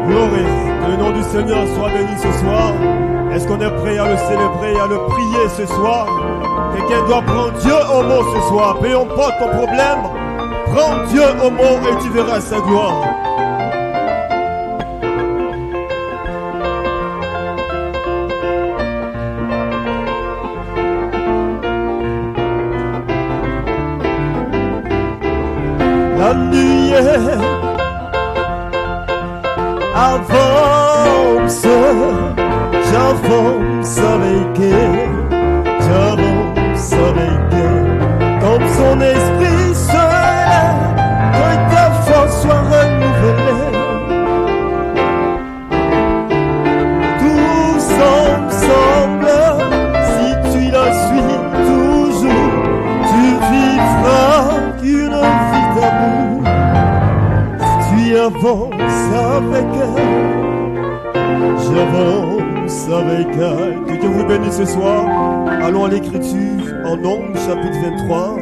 Gloire, que le nom du Seigneur soit béni ce soir. Est-ce qu'on est prêt à le célébrer, à le prier ce soir? Quelqu'un doit prendre Dieu au mot ce soir. Peu importe ton problème, prends Dieu au mot et tu verras sa gloire. La nuit avance, j'avance avec elle, j'avance avec elle, comme son esprit se lève, que ta force soit renouvelée. Tous ensemble, si tu la suis toujours, tu vivras une vie d'amour. Si tu avances avec elle, j'avance avec elle. Que Dieu vous bénisse ce soir. Allons à l'écriture en Nombres chapitre 23.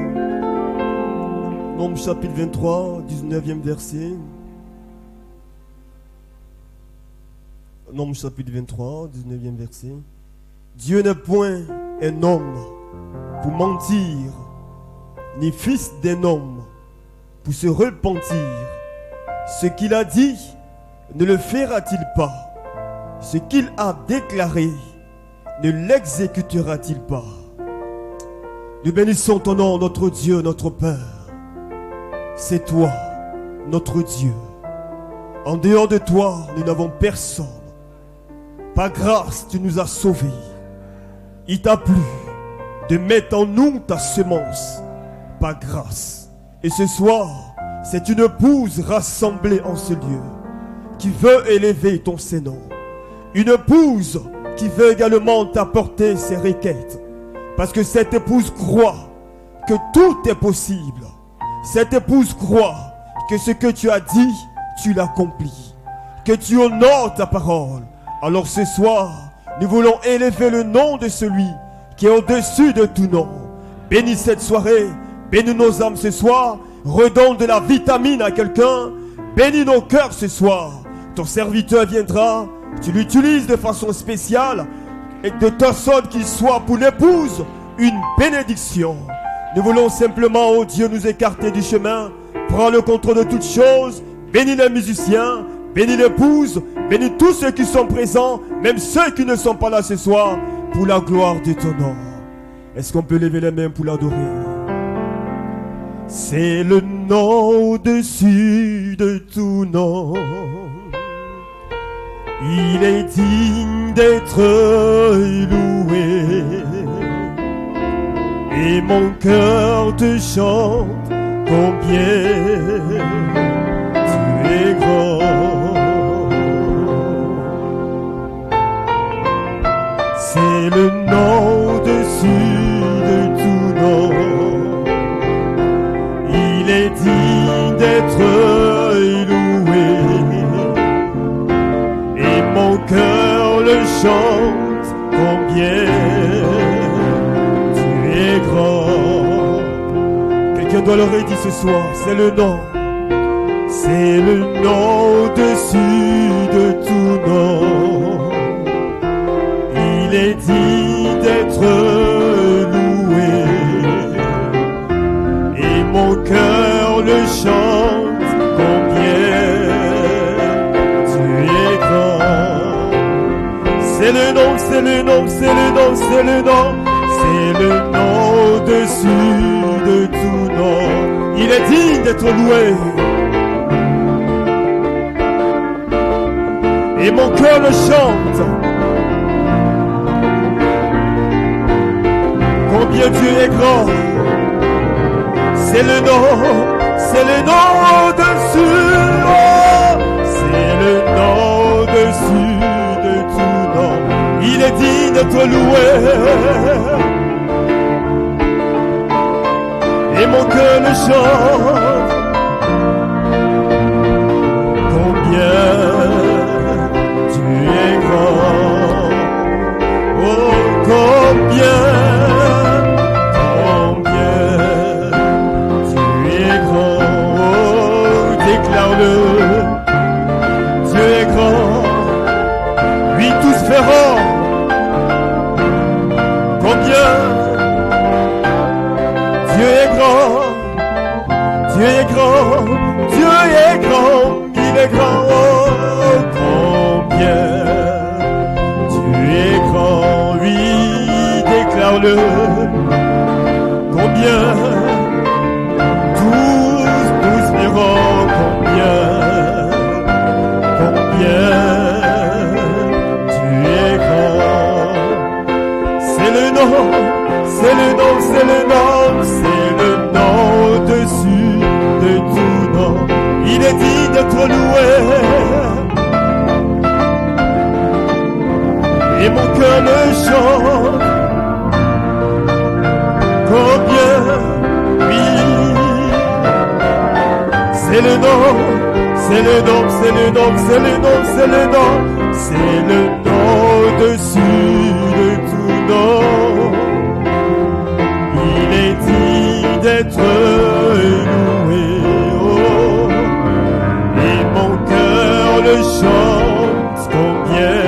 Nombres chapitre 23, 19e verset. Nombres chapitre 23, 19e verset. Dieu n'est point un homme pour mentir, ni fils d'un homme pour se repentir. Ce qu'il a dit, ne le fera-t-il pas? Ce qu'il a déclaré, ne l'exécutera-t-il pas? Nous bénissons ton nom, notre Dieu, notre Père. C'est toi, notre Dieu. En dehors de toi, nous n'avons personne. Par grâce, tu nous as sauvés. Il t'a plu de mettre en nous ta semence. Par grâce. Et ce soir, c'est une épouse rassemblée en ce lieu qui veut élever ton Saint-Nom. Une épouse qui veut également t'apporter ses requêtes. Parce que cette épouse croit que tout est possible. Cette épouse croit que ce que tu as dit, tu l'accomplis. Que tu honores ta parole. Alors ce soir, nous voulons élever le nom de celui qui est au-dessus de tout nom. Bénis cette soirée. Bénis nos âmes ce soir. Redonne de la vitamine à quelqu'un. Bénis nos cœurs ce soir. Ton serviteur viendra. Tu l'utilises de façon spéciale. Et de ta sorte qu'il soit pour l'épouse une bénédiction. Nous voulons simplement, oh Dieu, nous écarter du chemin. Prends le contrôle de toutes choses. Bénis les musiciens. Bénis l'épouse. Bénis tous ceux qui sont présents. Même ceux qui ne sont pas là ce soir. Pour la gloire de ton nom. Est-ce qu'on peut lever les mains pour l'adorer? C'est le nom au-dessus de tout nom. Il est digne d'être loué. Et mon cœur te chante combien tu es grand. C'est le nom au-dessus de tout nom. Il est digne d'être loué. Et mon cœur le chante combien tu es grand. Quelqu'un doit le redire ce soir. C'est le nom. C'est le nom au-dessus de tout nom. Il est digne d'être loué. Et mon cœur le chante combien tu es grand. C'est le nom, c'est le nom, c'est le nom, c'est le nom. C'est le nom au-dessus de tout nom. Il est digne d'être loué. Et mon cœur le chante. Combien Dieu est grand. C'est le nom au-dessus. Oh, c'est le nom au-dessus de tout nom. Il est digne d'être loué. Et mon cœur le chante. Combien tu es grand. Oh, combien tu es grand. Oh, déclare-le. Tu es grand. Oui, tous verront combien Dieu est grand. Dieu est grand, Dieu est grand, il est grand, oh, combien Dieu est grand, oui, déclare-le, combien tous verront, combien Dieu est grand, c'est le nom, c'est le nom, c'est le nom, c'est le nom au-dessus de tout nom. Il est dit d'être loué. Et mon cœur le chante. Combien, oui. C'est le nom, c'est le nom, c'est le nom, c'est le nom, c'est le nom. C'est le nom au-dessus de tout nom. Il est dit d'être loué, oh, et mon cœur le chante, combien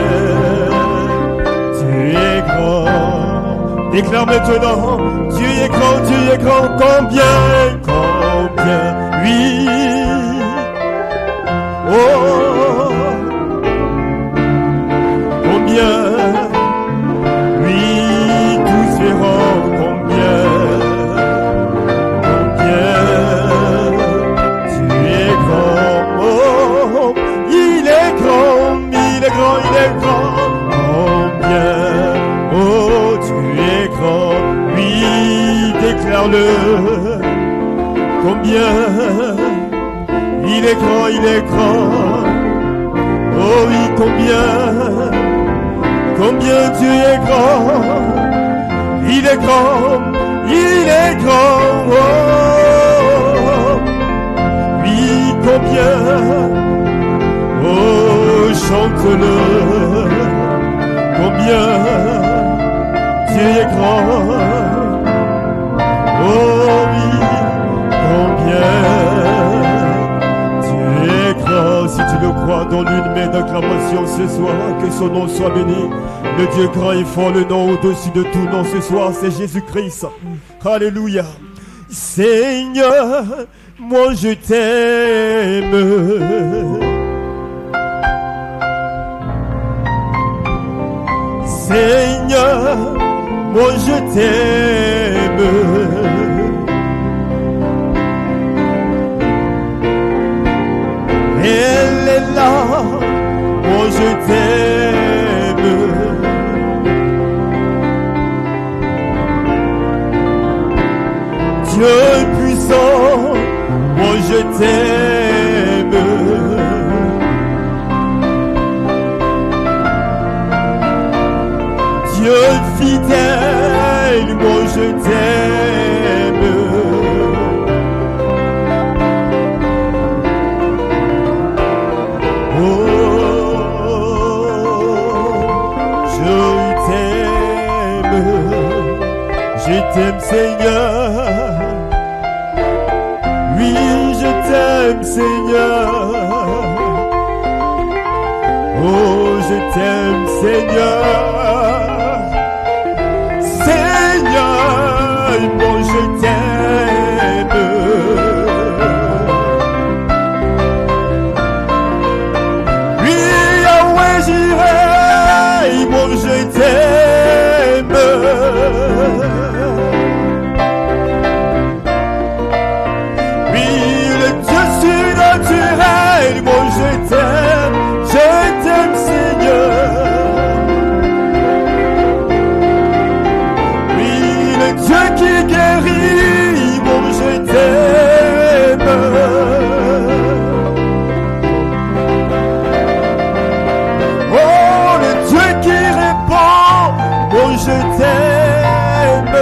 Dieu est grand. Déclare maintenant, Dieu est grand, Dieu est grand, combien, oui, oh, combien, oui, tous verront, combien il est grand, il est grand, combien, oh, tu es grand, oui, déclare-le, combien, il est grand, oh oui, combien Dieu est grand, il est grand, oh, oui, combien, oh, chante-le, combien Dieu est grand, oh oui, combien Dieu est grand. Si tu le crois, dans l'une main d'acclamation ce soir, que son nom soit béni. Le Dieu grand et fort, le nom au-dessus de tout nom ce soir, c'est Jésus-Christ. Alléluia. Seigneur, moi je t'aime. Seigneur, moi je t'aime. Elle est là, moi je t'aime. Dieu puissant, moi je t'aime. Dieu fidèle, moi je t'aime. Oh, je t'aime Seigneur. Oui, je t'aime Seigneur. Oh, je t'aime Seigneur. Seigneur, moi je t'aime. Oui, Yahweh Jireh, moi je t'aime. Oui, le Dieu surnaturel, moi je t'aime Seigneur. Oui, le Dieu qui guérit, moi je t'aime. Oh, le Dieu qui répond, moi je t'aime.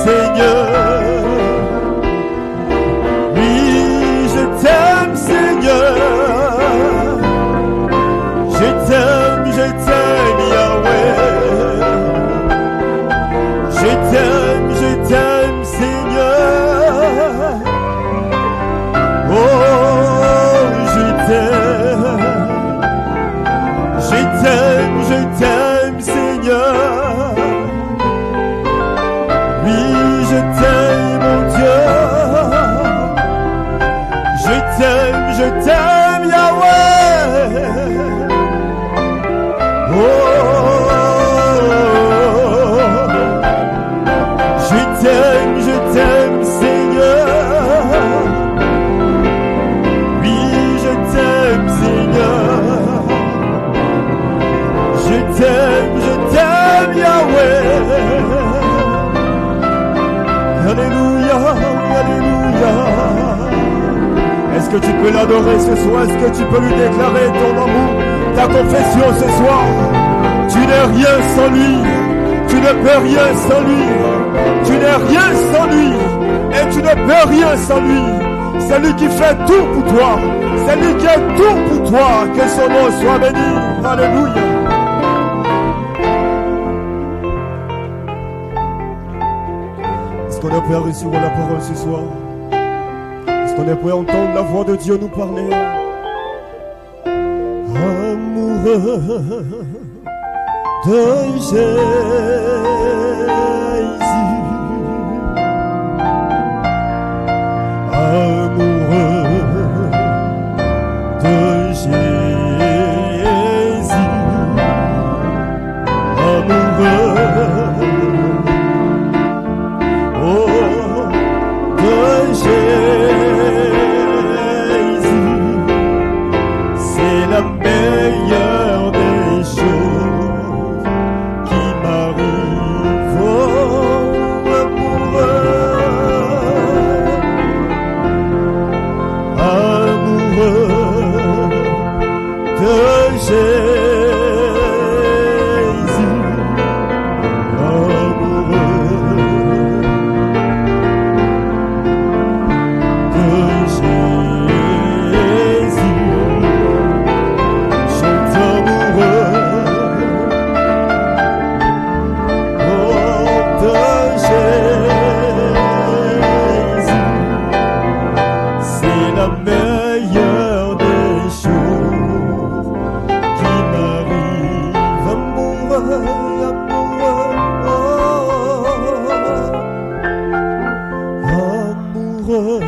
Seigneur. Oui, je t'aime, Seigneur. Je t'aime, Yahweh. Je t'aime, Seigneur. Oh, je t'aime, Seigneur. Oui, je t'aime, mon Dieu. Je t'aime, Yahweh. Oh, je t'aime, Seigneur. Oui, je t'aime, Seigneur. Je t'aime, Yahweh. Alléluia, alléluia. Est-ce que tu peux l'adorer ce soir? Est-ce que tu peux lui déclarer ton amour, ta confession ce soir? Tu n'es rien sans lui. Tu ne peux rien sans lui. Tu n'es rien sans lui. Et tu ne peux rien sans lui. C'est lui qui fait tout pour toi. C'est lui qui est tout pour toi. Que son nom soit béni. Alléluia. Est-ce qu'on est prêt à recevoir la parole ce soir? Est-ce qu'on est prêt à entendre la voix de Dieu nous parler? Amoureux de Jésus, amoureux de Jésus, amoureux, oh, de Jésus, c'est la meilleure des choses qui m'arrive, oh, amoureux de Jésus, amoureux de Jésus, je t'amoureux, oh, de Jésus, c'est la meilleure des choses qui m'arrive, amoureux, amoureux, oh, amoureux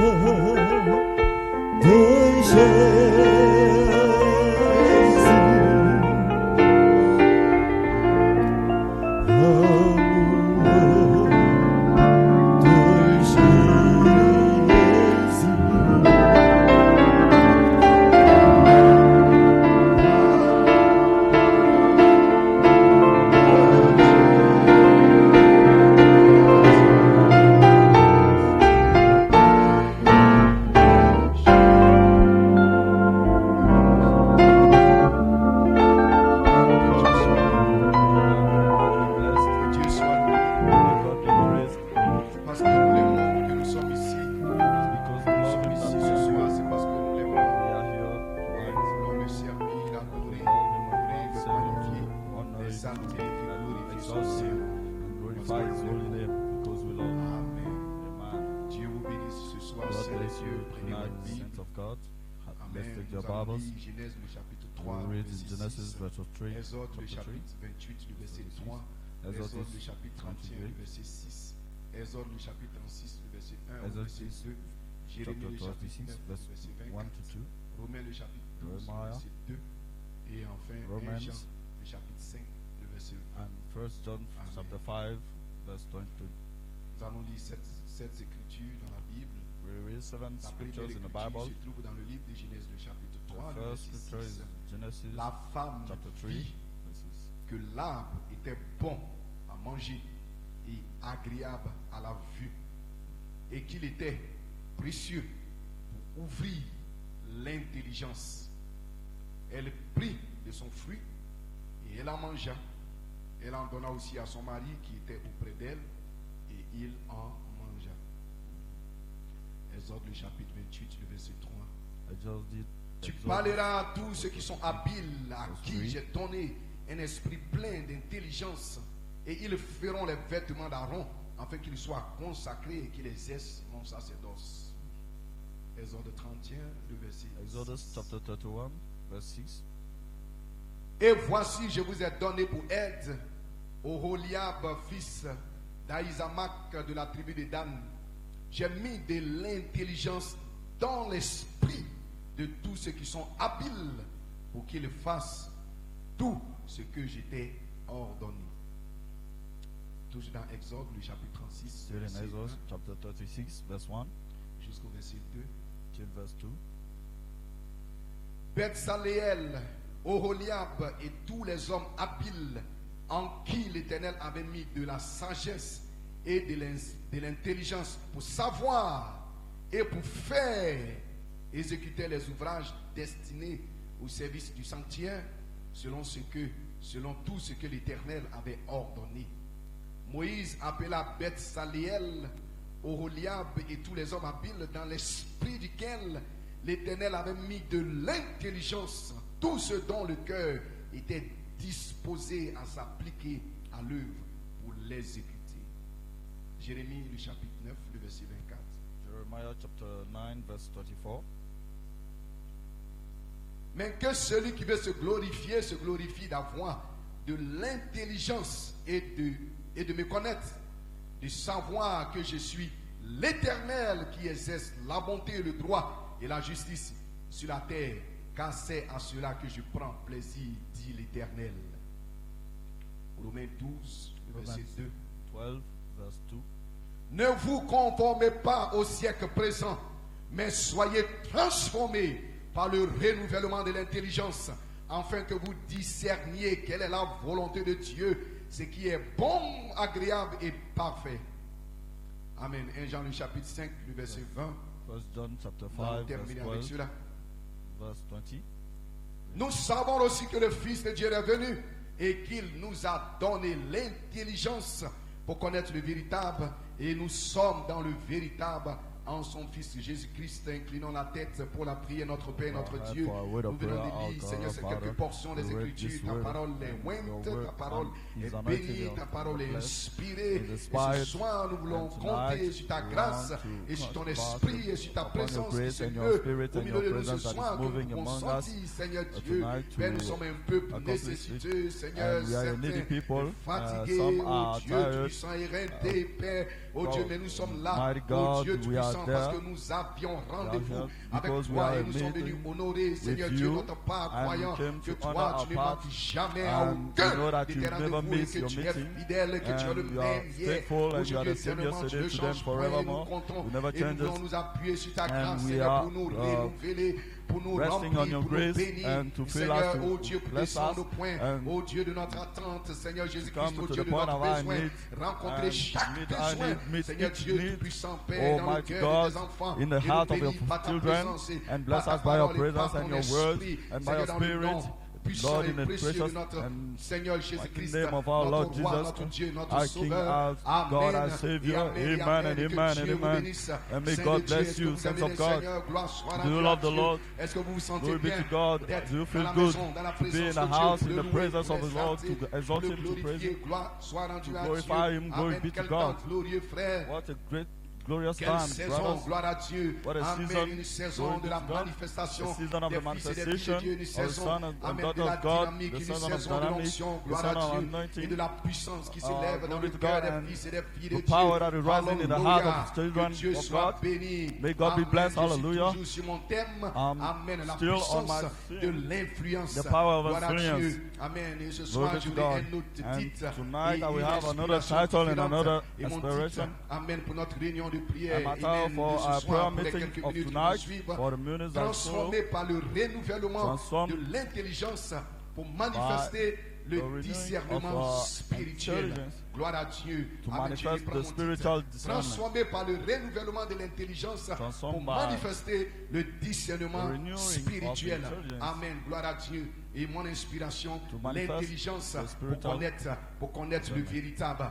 de Jésus, amoureux de Jésus. Dieu soit loué. Parce que nous l'aimons que nous sommes ici. Nous sommes ici ce soir, c'est parce que nous l'aimons. Nous voulons le servir, l'adorer, le magnifier, l'exalter et glorifier son Seigneur. Amen. Dieu vous bénisse ce soir, Seigneur Dieu. Prenez votre Bible. Amen. Nous avons lu Genèse le chapitre 3, Exode le chapitre 28, le verset 3, Exode le chapitre 31, le verset 6, Exode le chapitre 36, le verset 1 au verset 2, Jérémie le chapitre 9, le verset 24, Romains le chapitre 12, le verset 2, et enfin 1 Jean le chapitre 5, le verset 20. And 1 John chapter 5, verse 22. Nous allons lire sept écritures dans la Bible. We read 7 La scriptures première in the écriture Bible. se trouve dans le livre de Genèse, le chapitre 3, The le first verset scripture 6. is Genesis La femme chapter 3, vit verses que l'arbre était bon à manger et agréable à la vue, et qu'il était précieux pour ouvrir l'intelligence. Elle prit de son fruit et elle en mangea. Elle en donna aussi à son mari qui était auprès d'elle, et ils en Exode le chapitre 28, le verset 3. I just did. Tu Exodus. parleras à tous ceux qui sont habiles, à qui Oui. j'ai donné un esprit plein d'intelligence, et ils feront les vêtements d'Aaron, afin qu'ils soient consacrés et qu'ils exercent mon sacerdoce. Exode 31, le verset Exodus 6. chapter 31, verse 6. Et voici, je vous ai donné pour aide Oholiab, fils d'Ahisamach de la tribu de Dan. J'ai mis de l'intelligence dans l'esprit de tous ceux qui sont habiles pour qu'ils fassent tout ce que j'étais ordonné. Toujours dans Exode, le chapitre 36, Still in verset Exodus 1 chapter 36, verse 1 jusqu'au verset 2. till verse 2. Bethsaléel, Oholiab et tous les hommes habiles en qui l'Éternel avait mis de la sagesse et de l'intelligence pour savoir et pour faire exécuter les ouvrages destinés au service du sanctuaire selon tout ce que l'Éternel avait ordonné. Moïse appela Bethsaléel, Oholiab et tous les hommes habiles dans l'esprit duquel l'Éternel avait mis de l'intelligence, tout ce dont le cœur était disposé à s'appliquer à l'œuvre pour l'exécuter. Jérémie, le chapitre 9, le verset 24. Jeremiah chapter 9, verse 24. Mais que celui qui veut se glorifie d'avoir de l'intelligence et de me connaître, de savoir que je suis l'Éternel qui exerce la bonté, le droit et la justice sur la terre, car c'est à cela que je prends plaisir, dit l'Éternel. Romains 12, verset 2. 12, verse 2. Ne vous conformez pas au siècle présent, mais soyez transformés par le renouvellement de l'intelligence, afin que vous discerniez quelle est la volonté de Dieu, ce qui est bon, agréable et parfait. Amen. 1 Jean le chapitre 5, le verset 20. 1 John chapter On va 5, verse terminer avec 12, cela. verse 20. Nous savons aussi que le Fils de Dieu est venu et qu'il nous a donné l'intelligence pour connaître le véritable, et nous sommes dans le véritable en son Fils Jésus-Christ. Inclinons la tête pour la prière. Notre Père, notre Dieu, nous venons de lire, Seigneur, ces quelques portions des Écritures. Ta parole est ointe, ta parole est bénie, ta parole est inspirée. Et ce soir, nous voulons compter sur ta grâce et sur ton esprit et sur ta présence qui se meut au milieu de nous ce soir, que nous pouvons sentir, Seigneur Dieu. Père, nous sommes un peuple nécessiteux, Seigneur, certains fatigués, oh Dieu, puissant, éreinté, Père, oh Dieu, mais nous sommes là, oh Dieu, puissant, parce que nous avions rendez-vous avec toi et nous sommes venus honorer, Seigneur Dieu, notre part, croyant que toi, tu ne manques jamais à aucun de tes rendez-vous et que tu es fidèle, que tu es le même hier, aujourd'hui, éternellement, tu ne changes pas et nous comptons et nous voulons nous appuyer sur ta grâce, Seigneur, pour nous renouveler, pour nous remplir, pour nous bénir, Seigneur, oh Dieu, pour descendre au point, oh Dieu de notre attente, Seigneur Jésus-Christ, oh Dieu de notre besoin, rencontrer chaque besoin, Seigneur Dieu, tout-puissant Père, dans le cœur des enfants, in the heart of your children, and bless us by your presence and your word, and by your spirit, Lord, in the precious and Seigneur mighty Jésus-Christ, name of our Lord notre roi, Jesus, notre Dieu, notre our King, Sauveur. our God, our Amen. Savior. Et Amen and que amen Dieu and vous amen. bénisse. And may Saint God de Dieu, bless est-ce que you, vous saints aimez of le God. Seigneur? Gloire soit Do you rendue love à the Dieu. Lord? Est-ce que vous vous sentez Glory be bien to God. d'être Do you dans feel la good maison, dans la to be in présence the de house, Dieu, in pour the le louer, presence pour of the Lord, l'exalter, to pour exalt le Him, to praise glorifier? Him, Gloire soit rendue to à glorify Dieu. Him? Glory Amen. be to Quel God. temps glorieux, frère. What a great, glorious Quelle time, saison, brothers. gloire à Dieu. What a Amen. season, Une saison glory de be la to God. manifestation The season of des the fils et des filles de manifestation Dieu. Une of the saison, Son and amen, daughter de la of God, dynamique, the une Son of saison de dynamic, l'onction, the gloire Son à of Dieu, anointing. et de la puissance qui s'élève dans Glory le to cœur God, des and fils et des filles de the Dieu. power that is rising in the heart of the children Que Dieu of soit God. béni. May God be Amen. blessed. Je suis Hallelujah. toujours sur mon thème. Amen. La still on puissance my de theme. l'influence. The power of Gloire à influence. Dieu. Amen. Et ce Glory soir, to je God. vais un autre And titre. tonight et I will une have another inspiration title and différente. another Et mon titre, inspiration. Amen, pour notre réunion de prière. And my title Amen. for De ce our soir, prayer pour les meeting quelques of minutes qui tonight, nous suivent. for the minutes that Transformé par le renouvellement Transform de l'intelligence pour manifester le the renewing discernement of our spirituel. intelligence Gloire à Dieu. to Amen. Je manifest reprends the mon spiritual titre. discernment. Transformé par le renouvellement de l'intelligence Transformed pour by manifester le discernement the renewing of spirituel. intelligence. Amen. Gloire à Dieu. Et mon inspiration, To manifest l'intelligence the pour spiritual connaître le véritable.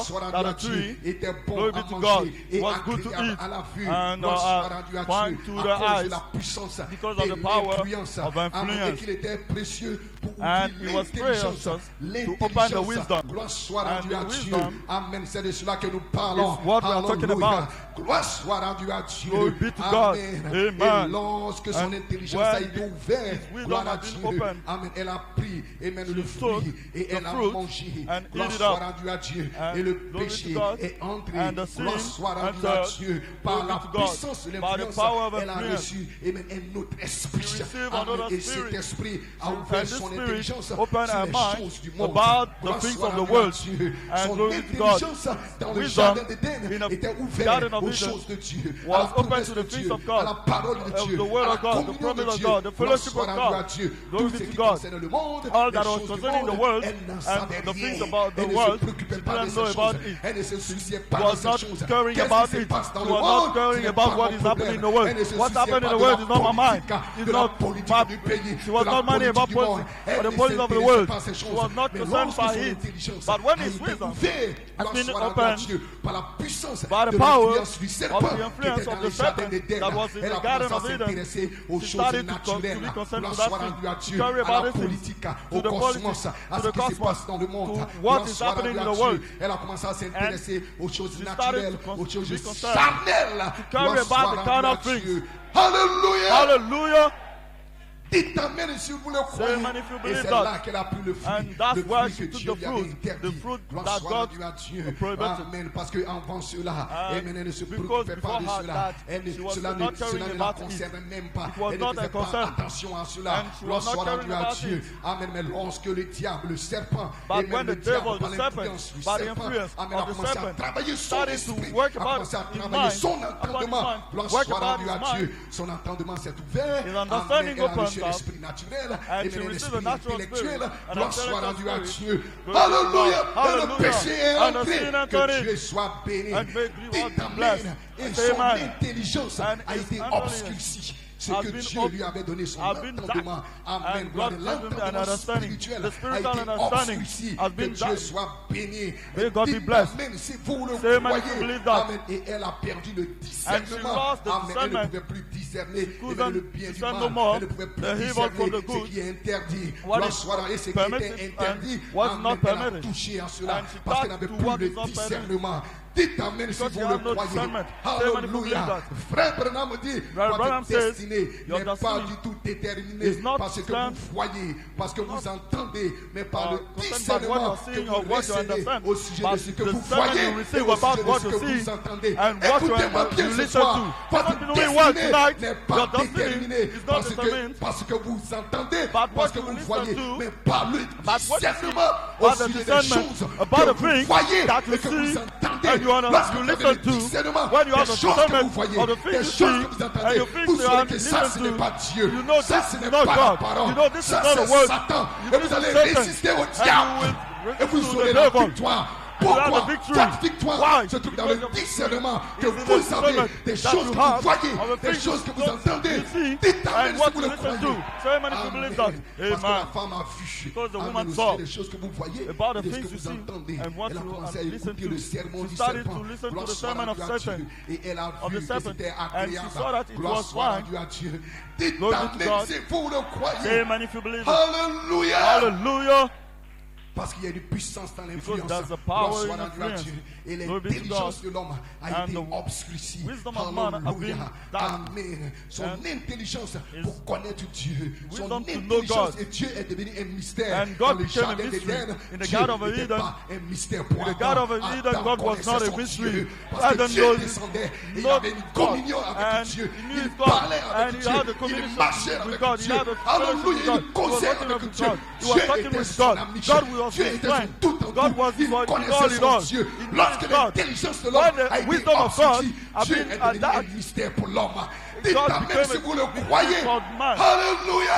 that the tree, glory be to God, was good to eat and fine to the eyes because of the power of influence. And it was precious to open the wisdom. And the wisdom is what we are talking about. Glory be to God. Amen. And when his wisdom has been opened, Amen. she took the fruit and eat it up. And glory to God. And the sin entered. Glory to God. By the power of influence, she received another spirit. And this spirit Spirit open our mind about the things of the world. And glory to God. Wisdom in the Garden of Eden was open to the things of God, the Word of God, the promise of God, the fellowship of God. Glory to God. All that was concerning the world and the things about the world, she didn't know about it. She was not caring about it. She was not caring about what is happening in the world. What's happening in the world is not my mind. It's not my, she was not minding about politics or the politics of the world. She was not concerned by it. But when his wisdom has been opened by the power of the influence of the serpent that was in the Garden of Eden, she started to be concerned with that thing, to carry about it to the politics, to the cosmos, to what is happening in the world. And she started to be concerned to carry about the kind of things. Hallelujah. Hallelujah. Dites amen si vous le croyez. Et c'est là qu'elle a pris le fruit que Dieu lui avait interdit. Gloire soit rendue à Dieu. Amen. Parce qu'avant cela, elle ne se préoccupait pas de cela. Cela ne la concerne même pas. Elle ne faisait pas attention à cela. Gloire soit rendue à Dieu. Amen. Mais lorsque le diable, le serpent, et même le diable, par l'influence du serpent, amen, a commencé à travailler son esprit, a commencé à travailler son entendement. Gloire soit rendue à Dieu. Son entendement s'est ouvert. Amen. Elle a reçu l'esprit naturel et même l'esprit intellectuel. Gloire soit rendue à Dieu. Alléluia. Et le péché est entré. Que Dieu soit béni. Dites amen. Et son intelligence a été obscurcie. Ce que Dieu lui avait donné son entendement. Amen. L'entendement spirituel a été obscurci. Que Dieu soit béni. Amen. Si vous le croyez. Amen. Et elle a perdu le discernement. Amen. Elle ne pouvait plus discerner le bien du mal. Elle ne pouvait plus discerner ce qui est interdit. Et ce qui était interdit. Amen. Elle a touché en cela. Parce qu'elle n'avait plus le discernement. Dites amen si vous le croyez. Alléluia. Frère Branham dit, votre destinée n'est pas du tout déterminée parce que vous voyez, parce que vous entendez, mais par le discernement que vous recevez au sujet de ce que vous voyez et au sujet de ce que vous entendez. Écoutez-moi bien ce soir. Votre destinée n'est pas déterminée parce que vous entendez, parce que vous voyez, mais par le discernement au sujet des choses que vous voyez et que vous entendez. Lorsque vous avez le discernement, les choses que vous voyez, les choses que vous entendez, vous saurez que ça, ce n'est pas Dieu. Ça, ce n'est pas la parole. Ça, c'est Satan. Et vous allez résister au diable. Et vous aurez la victoire. Pourquoi? Cette victoire se trouve dans le discernement que vous avez des choses que vous voyez, des choses que vous entendez. Dites amen si vous le croyez. Amen. Parce que la femme a vu. Amen. Aussi des choses que vous voyez, des choses que vous entendez. Elle a commencé à écouter le sermon du serpent. Gloire soit rendue à Dieu. Et elle a vu que c'était agréable. Gloire soit rendue à Dieu. Dites amen si vous le croyez. Alléluia. Hallelujah. Parce qu'il y a une puissance dans l'influence. Gloire soit rendue à Dieu. Et l'intelligence de l'homme a été obscurcie. Alléluia. Amen. Son intelligence pour connaître Dieu. Son intelligence. Et Dieu est devenu un mystère. Dans le jardin d'Éden, Dieu n'était pas un mystère pour Adam. Adam connaissait son Dieu. Parce que Dieu descendait. Et il avait une communion avec Dieu. Il parlait avec Dieu. Il marchait avec Dieu. Alléluia. Il causait avec Dieu. Dieu était son ami. Dieu était son tout en tout. Il connaissait son Dieu. Lorsque l'intelligence de l'homme a été obscurcie, Dieu est devenu un mystère pour l'homme. Dites amen si vous le croyez. Alléluia.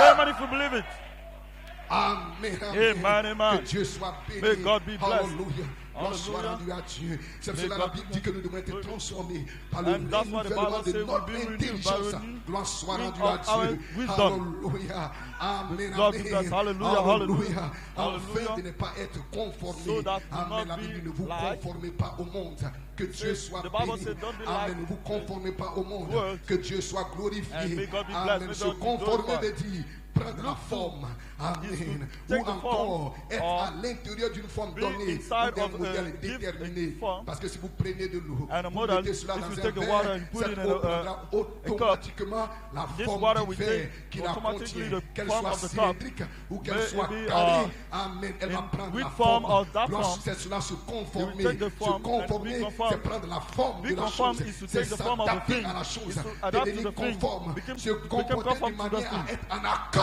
Amen. Amen. Que Dieu soit béni. Alléluia. Gloire soit rendue à Dieu. C'est cela la Bible dit que nous devons être transformés par le renouvellement de notre intelligence. Gloire soit rendue à Dieu. Alléluia. Amen. Alléluia. Afin de ne pas être conformé. Amen. La Bible dit ne vous conformez pas au monde. Que Dieu soit béni. Amen. Ne vous conformez pas au monde. Que Dieu soit glorifié. Amen. Se conformer veut dire prendre la forme. Amen. Ou encore être à l'intérieur d'une forme donnée ou d'un modèle déterminé. Parce que si vous prenez de l'eau, vous mettez cela dans un verre, cette eau prendra automatiquement la forme du verre qui la contient. Qu'elle soit cylindrique ou qu'elle soit carrée. Amen. Elle va prendre la forme. Lorsque cela se conformer. Se conformer, c'est prendre la forme de la chose. C'est s'adapter à la chose. Devenir conforme. Se comporter de manière à être en accord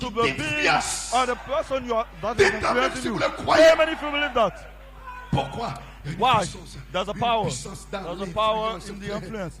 to the being or the person you are that is influencing you. Amen if you believe that. Pourquoi? Why? There's a power. There's a power in the influence.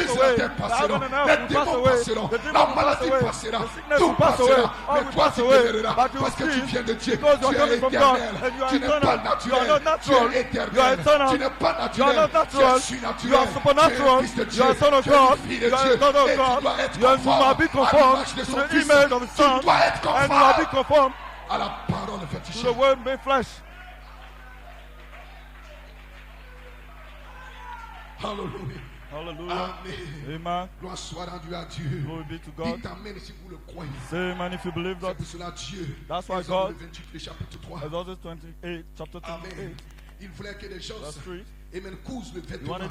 cieux et la terre passeront, les démons passeront, la maladie passera, tout passera, mais toi tu demeureras, parce que tu viens de Dieu, tu es éternel, tu n'es pas naturel, tu es éternel, tu n'es pas naturel, tu es surnaturel, tu es fils de Dieu, tu es fille de Dieu, et tu dois être conforme à l'image de son fils, tu dois être conforme à la parole fétiche. To the word made flesh. Hallelujah. Hallelujah. Amen. Amen. Gloire soit rendue à Dieu. Glory be to God. Dites amen si vous le croyez. Say amen if you believe C'est that. pour cela Dieu. That's why Exode God, 28, le chapitre 3. Exodus 28, chapter 28. Amen. Il voulait que les gens Verse 3. amen, cousent le He vêtement wanted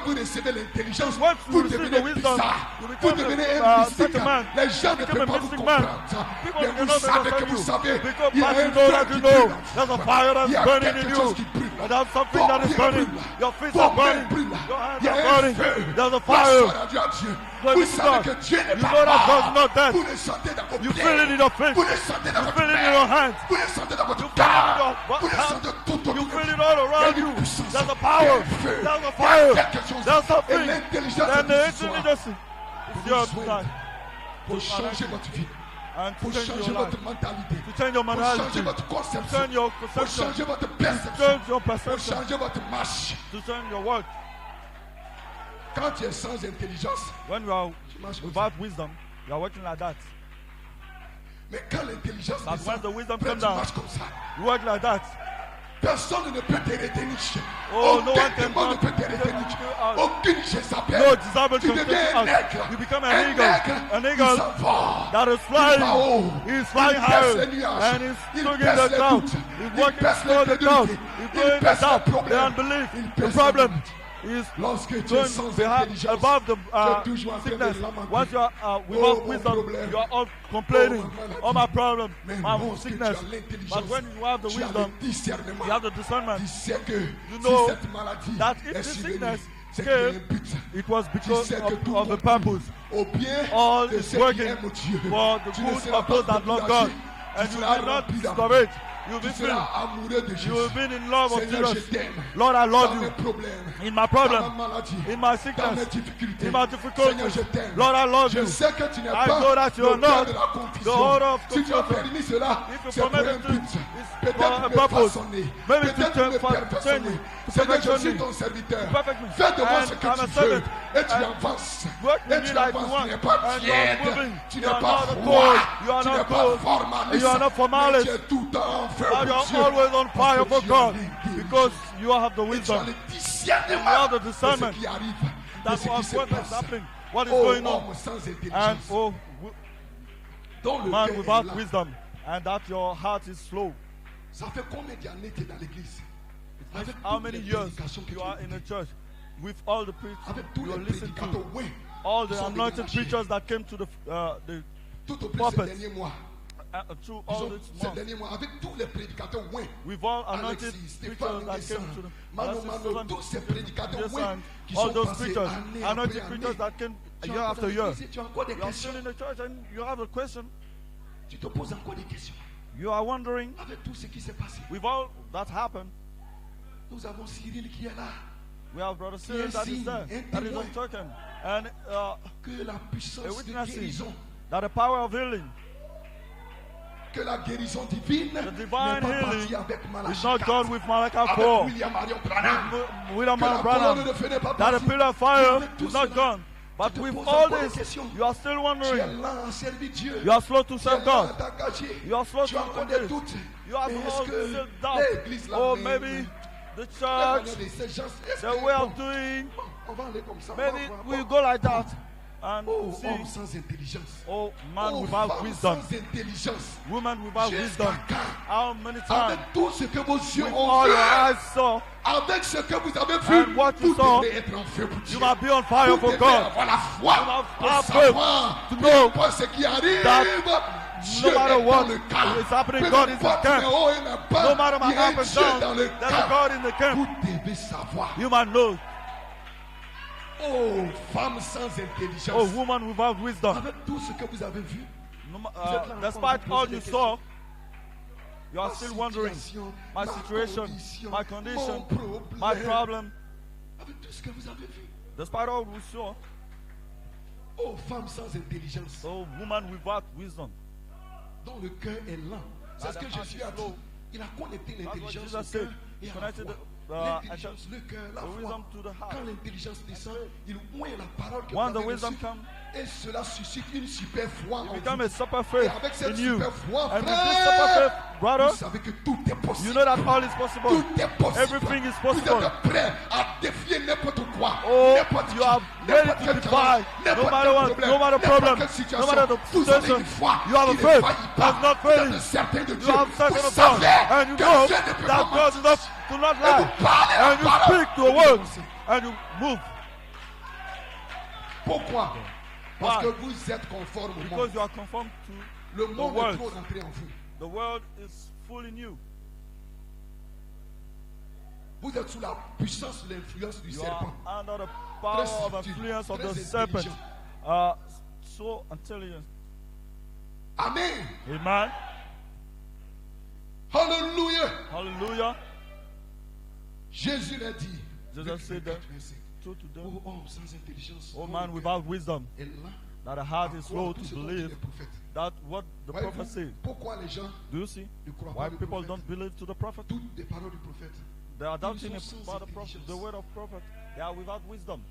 vous recevez l'intelligence, Once you vous receive devenez the wisdom, bizarre. you Vous become devenez a un mystique. certain man. Les gens ne Become peuvent a pas vous mystic man. comprendre. People Mais vous cannot savez que understand vous you. savez, Because il y a once un you know feu that qui you brûle know, en there's a vous. fire Il y that's a burning in quelque chose you. qui brûle. Without something that is burning, your feet are burning, your hands are burning. There's a fire. Glory to God. You know that God is not dead. You feel it in your feet. You feel it in your hands. You feel it in your hands. You feel it all around you. There's a power. There's a fire. There's something. And the intelligence is yours tonight. Pour changer votre vie. And Pour changer votre mentalité. To change your Pour mentality. changer votre To conception. change your Pour perception. changer votre To perception. change your Pour perception. changer votre marche. To change your work. Quand tu es sans intelligence, When you are tu marches comme ça. without wisdom, you are working like that. Mais quand l'intelligence But when descend, the wisdom après, comes tu down, marches comme ça. you work like that. Personne ne peut te retenir. Oh, no Aucun one can démon ne peut te come retenir. out. Aucune Jézabel. No Jezebel Tu can take deviens you un out. aigle. You become Un an eagle. An qui eagle s'envole. that is Il va haut. flying. He's Il flying perce higher. les nuages. And he's Il looking perce the les clouds. doutes. He's Il walking perce through the les clouds. crédulité. He's Il going the perce les doubt, the problèmes. unbelief, Il the perce problem. les doutes. He's Lorsque tu es going sans behind, intelligence, above the tu es toujours en train sickness. de lamenter. Once you are Oh, without mon wisdom, problème. you are all complaining. Oh, ma maladie. All my problem, Mais my lorsque tu sickness. as l'intelligence, But when you have the tu as wisdom, le discernement. you have the discernment. Tu sais que You know si cette maladie that if est this survenue, sickness c'est qu'il y a un came, but. it was Tu because sais que tout of the concourt purpose. au bien All de is ceux qui working aiment Dieu. for the Tu ne good seras of those pas that love découragé. God. Tu And you seras will not rempli d'amour. discourage. You will Tu be filled. seras amoureux de You will Jésus. be in love of Seigneur, je Jesus. t'aime. Lord, I love Dans mes you. problèmes, In my dans problem, ma maladie, in my dans mes sickness, difficultés. in my difficulties. Seigneur, je t'aime. Lord, I love Je you. sais que tu n'es I pas know that you are le cœur not de la the confusion. heart of Si tu as confusion. permis cela, If you c'est pour un permit it to, but. it's Peut-être for a pour me purpose. façonner. Maybe to Peut-être pour me change perfectionner. me, to Seigneur, je perfection suis me, ton serviteur. to perfect me. Fais de moi And ce que I'm a tu veux. servant. Et tu And avances. work Et with me tu like you avances. want. Tu n'es pas And you are tiède. moving. Tu You n'es are pas not froid. cold. You are Tu n'es not pas cold. formaliste. You are not formalist. Mais tu es tout le temps en feu But you pour are Dieu. always on fire Parce que for tu as God. l'intelligence. Because you have the Et tu as wisdom. le You discernement have the de ce discernment. qui arrive, de That's ce qui what se is passe. happening. What is Oh, going on? homme sans And intelligence, oh, dont le man cœur est without là. wisdom. And that your heart is slow. Ça fait combien d'années tu es dans l'église? Avec How toutes many les years prédications que you tu are in écoutes, the church with all the preachers avec tous you les listen prédicateurs, to, oui, all the sont anointed déménagés. preachers that came to the tout au plus ces prophets. derniers mois. Through Ils all ont, this ces month, derniers mois, avec tous les prédicateurs, oui. with all anointed Alexis, preachers Stéphane, that Vincent, came to the Mano, Mano, tous ces prédicateurs, oui, qui all sont those passés preachers, année anointed après preachers année. that came Tu as year encore after des year. questions, tu as encore des You are questions. still in the church and you have a question. Tu te poses encore des questions. You are wondering, Avec tout ce qui s'est passé, with all that happened, nous avons Cyril qui est là. we have Brother Qui est Cyril that is signe, there, un that is témoin. on token, and Que la a puissance de witness guérison, that the power of healing, que la guérison divine the n'est divine pas partie healing, avec is Malachi not 4, gone with Malachi avec 4, William Marion Branham. William Que la colonne Branham, de feu n'est pas that the partie. pillar of fire Avec tout is not cela, gone. But tu te with poses all encore des this, questions. you are still Tu es wondering. là à servir Dieu. You are slow to Tu es serve là à God. t'engager. You are slow Tu to as encore des engage. doutes. You have Est-ce all que still doubt. l'église là Or même, maybe the la church, manière de ces gens, est-ce the que- way bon, of doing, on va aller comme ça. maybe on va voir. we go like that and Oh, see. homme sans intelligence. Oh, man Oh, without femme wisdom, sans intelligence. woman without Jusqu'à wisdom. quand? How many Avec times? tout ce que vos yeux With ont all vu, your eyes saw, avec ce que vous avez vu, And what you vous saw, devez être en feu pour Dieu. you must be on fire Vous for devez God. avoir la foi pour have savoir, faith to peu know importe ce qui arrive, that Dieu no matter est dans what le camp. is happening, Peu God is in importe camp. le haut et le bas, No matter il my y a up un and Dieu down, dans le there's a camp. God in the camp. Vous devez savoir. You must know. Oh, femme sans intelligence. Oh, woman without wisdom. Avec tout ce que vous avez vu, Despite all you saw, you are still wondering. My situation, my condition, my problem. avec tout ce que vous avez vu. Despite all we saw, Oh, femme sans intelligence, oh, woman without wisdom. dont le cœur est lent. C'est ce que Jésus a dit. Il a connecté l'intelligence Jesus au said. cœur et à la Connected foi. the, L'intelligence, le cœur, la the foi. wisdom to the heart. Quand l'intelligence descend, il oint la parole que When vous the avez wisdom reçue. comes, Et cela suscite une super foi en you vous. become a super Et faith avec cette in you. super foi, And with this super frère, faith, brother, vous savez que tout est possible. you know that all is possible. Tout est possible. Everything is Vous possible. êtes prêt à défier n'importe quoi. Oh, N'importe you are qui, ready n'importe to quel defy, challenge, no n'importe matter quel what, problème, no matter n'importe problem, quelle no situation. matter the Vous avez situation. une foi You have a qui ne faith faillit that's pas. not Vous êtes failing. certain de You Dieu. have certain Vous of God, savez and you que know Dieu ne peut that pas God mentir. do not Et lie, vous parlez and you la parole. speak to a word, and you move. Pourquoi? Parce Why? que vous êtes conforme au Because monde. you are conformed to Le monde est world. trop rentré en vous. the world is full in you. Vous êtes sous la puissance de l'influence du serpent. Under the power of influence of the serpent. So intelligent. Amen. Amen. Hallelujah. Hallelujah. Jésus l'a dit. Jesus said that to them. Oh, homme sans intelligence. Oh man without wisdom. Et là, that the heart is slow to believe that what the prophet said. Do you see why people don't believe to the prophet? They are doubting about the prophet, the word of prophet. They are without wisdom.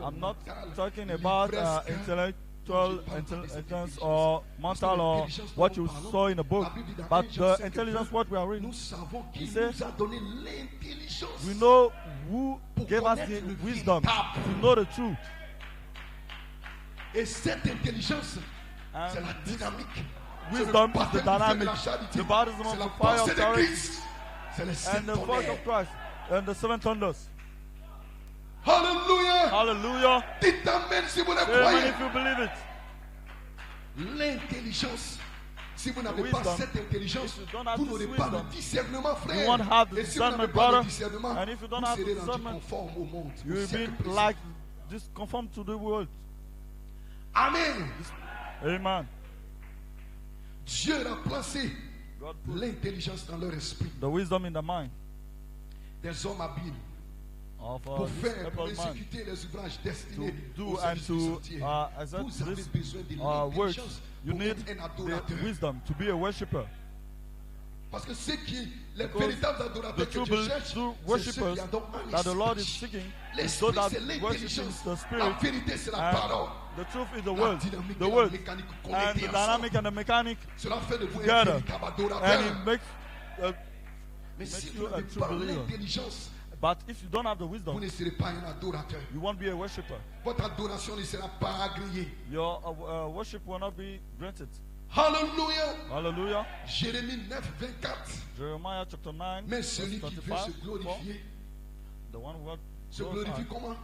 I'm not talking about intellectual intelligence or mental or what you saw in the book, but the intelligence what we are reading. He says, we know who gave us the wisdom to know the truth. Et cette intelligence, c'est la dynamique. Wisdom is the dynamic, the baptism of the fire of Christ, and the voice of Christ, and the seven thunders. Hallelujah. Hallelujah. Dites amen si vous le Amen croyez. if you believe it. L'intelligence. Si vous n'avez pas cette intelligence, vous n'aurez this pas le discernement, frère. You won't have the Et si vous n'avez discernment, pas le brother. discernement, And if you don't vous have the serez rendu discernment, conforme au monde. you will be like this, conform to the world. Amen. Amen. Dieu a placé l'intelligence dans leur esprit. The wisdom in the mind Des hommes habiles of pour faire, pour man exécuter les ouvrages destinés to do au and service du to sentier. exert Vous avez this besoin de works. l'intelligence You pour need être un the adorateur. wisdom to be a worshipper. Parce que ceux qui, les Because véritables the adorateurs que true, Dieu cherche, true c'est ceux worshippers qui adorent un that the Lord is esprit. seeking, L'esprit, so that c'est worshiping l'intelligence. the La spirit, vérité, c'est la and parole. the truth is the La word, dynamique the et la word, mécanique and connectées the ensemble. dynamic and the mechanic Cela fait de vous un together, véritable and adorateur. it makes Mais makes si you vous a n'avez true pas believer. l'intelligence, But if you don't have the vous wisdom, ne serez pas un adorateur. you won't be a worshipper. Votre adoration ne sera pas agréée. Your worship will not be granted. Hallelujah. Hallelujah. Jérémie 9, 24. Jeremiah chapter 9, Mais verse celui qui veut 25. se glorifier, The one who will se glorifie comment?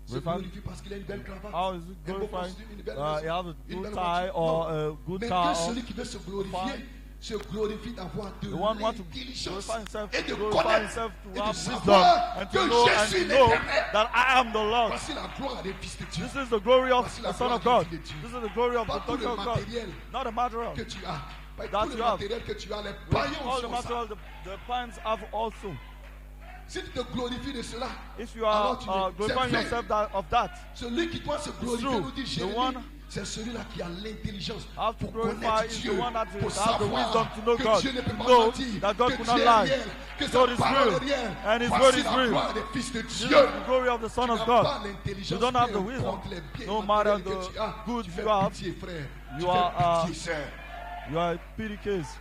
Se Glorify. glorifie parce qu'il a une belle cravate. How is it Un beau glorified? costume, une belle He maison, has a une good belle tie voiture. or Non. a good Mais car. que celui qui veut se glorifier se glorifie d'avoir de The one want to l'intelligence glorify himself, et de glorify connaître himself et to de have wisdom savoir and que to know je suis l'Éternel. that I am the Lord. Voici la gloire des fils de Dieu. This is the glory of Voici la the Son gloire of God. des fils de Dieu. This is the glory of Pas the tout daughter le of God. matériel Not the material. que tu as. Pas That tout le you have. matériel que tu as. Les With païens all the ont ça. material the pines have also. Si tu te glorifies de cela, If you alors are tu ne- glorifying c'est yourself fait. of that, Celui qui doit se glorifier, true. nous dit The Jérémie, one- c'est celui-là qui a l'intelligence how to pour glorify connaître is Dieu, the one that pour has the wisdom savoir to know que God, Dieu ne peut pas know mentir, that God que will Dieu not est lie, réel, que sa God is parole est real, réelle. and His Voici word is la real. gloire des fils de this is Dieu. the glory of the Son Tu of n'as God. pas l'intelligence, You don't have peu the wisdom. importe les biens No matter matériels the que tu as, good tu fais you have, pitié, frère. you Tu are, fais pitié, sœur. You are a pity case.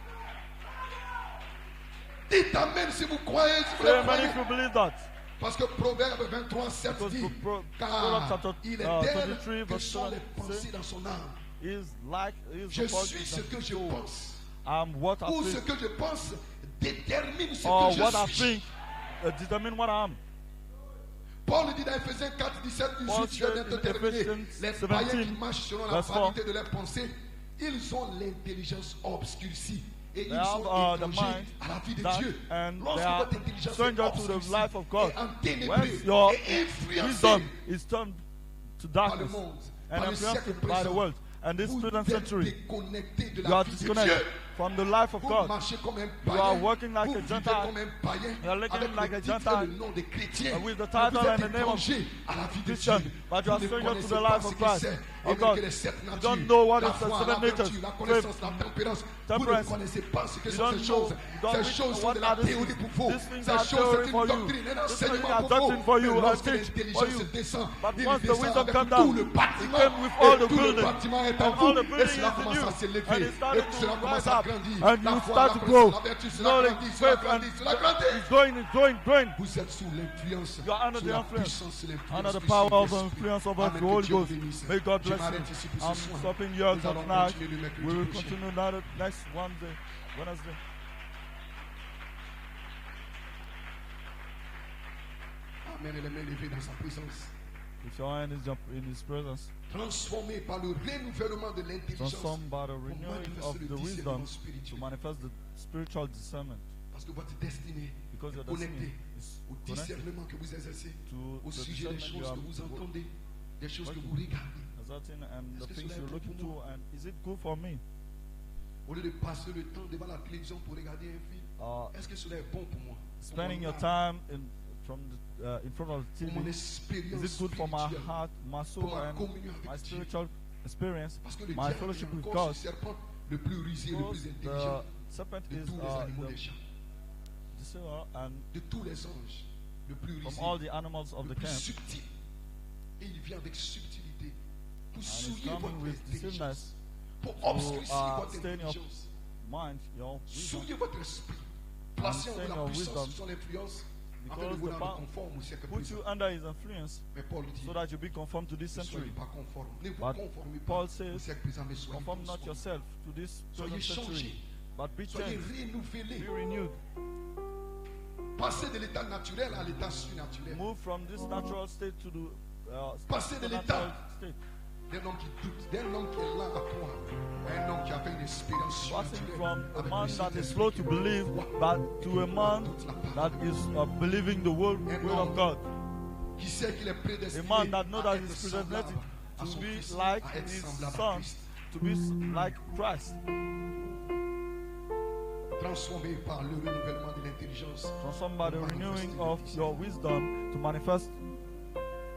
Dites amen si vous croyez, si vous Say le amen croyez. if you believe that. Parce que Proverbe 23, 7 Because dit, Proverbs car chapter, il est 23 tel que verse sont les 7 pensées dans son âme. Is like is Je the fault suis in ce the que je soul. pense. What I Ou ce think, que je pense détermine ce or que what je I suis. think determine what I am. Paul dit dans Ephésiens 4, 17, Paul 18, tu viens said in d'interterminer. Ephesians Les 17, païens qui marchent selon la verse 4. vanité de leurs pensées, ils ont l'intelligence obscurcie. Et ils They have sont the étrangers mind à la vie de that, Dieu. and they Lorsque are votre intelligence est stranger to the obscurcie life of God. et enténébrée When your et influencée wisdom is turned to par le darkness monde, and par le influenced siècle by the présent, world, and this vous present êtes century, déconnecté de you la are vie de disconnected Dieu. from the life of Vous God. marchez comme un You are païen. working like Vous a vivez Gentile. comme un païen. You are living Avec like le a titre et Gentile. le nom de chrétien. With the Mais title vous and êtes the name of étranger à la vie de Christian, Dieu. but you are Vous ne stranger to connaissez the pas life ce of que Christ. c'est. Oh Et God, que les sept you natures, don't know what la is the foi, seven la vertu, natures, la connaissance, faith, la tempérance. Vous ne temperance. connaissez pas ce que You sont don't ces know, choses. you don't Ces know choses sont what de la are these théorie pour vous. these things Ces are choses, theory c'est for une you. doctrine, un These things enseignement are pour doctrine vous. for you, Mais a lorsque teach for l'intelligence you. descend, But il once the descend wisdom avec comes tout down, le it bâtiment. came with all Et the tout le building. bâtiment est en And all the vous. Et building cela is in commence you. à s'élever. And it started Et cela to commence rise à up. grandir. And La you foi, start la to connaissance, grow. la vertu, cela Knowledge, grandit, cela faith, and grandit, cela grandit. it's growing. Vous êtes sous l'influence, You are under sous the la influence, puissance et l'influence under the du power of the Saint-Esprit. influence of Amen. the Que Holy Dieu vous Ghost. bénisse. May God Je bless m'arrête ici pour you. ce I'm soir. stopping here Nous allons tonight. continuer le mercredi We will prochain. continue next Wednesday. Amen. Et les mains levées dans sa présence. If your hand is in His presence, Transformé par le renouvellement de l'intelligence. transformed by the pour renewing manifester of le the discernement wisdom to spirituel. manifest the spiritual discernment. Parce que votre destinée est connectée au discernement que vous exercez, au sujet des choses que vous entendez, des choses que vous regardez. And the things you're looking to, and is it good for me? Au lieu de passer le temps devant la télévision pour regarder un film, est-ce que cela est bon pour moi? Spending your time in front of the TV, is it good for my heart, my soul, and my spiritual experience, my fellowship with God? Le plus rusé, le plus intelligent serpent de is tous les animaux des champs, and de tous les anges, le plus rusé, from all the animals of le the plus camp, subtil. Et il vient avec subtilité pour and is souiller coming votre with intelligence, deceitfulness pour to obscurcir votre stain your intelligence, mind, your wisdom, souiller votre esprit, placer en vous stain la your puissance wisdom, sous son influence, afin de because vous the rendre power conforme au siècle put présent. you under his influence, Mais Paul dit, so that you be conformed to this ne soyez century. pas conforme, ne vous But conformez pas Paul au says, siècle présent, mais soyez conform not transformés. yourself to this Soyez present century, changés, but be soyez changed, renouvelés. be renewed. Passez de l'état naturel à l'état surnaturel. Move from this natural state to the Passez de supernatural l'état state. d'un homme qui doute, d'un homme qui est là à toi, à un homme qui avait une expérience Passing surnaturelle from a avec man le that is Saint-Esprit slow qui to est believe, là, but to a man that is believing the word of God. qui sait qu'il est A prédestiné man that knows à that être is semblable predestinated à to son be Christ, like à être his semblable à son, Christ. to be like Christ. Transformé par le renouvellement de l'intelligence. Transformed by the renewing of your wisdom to manifest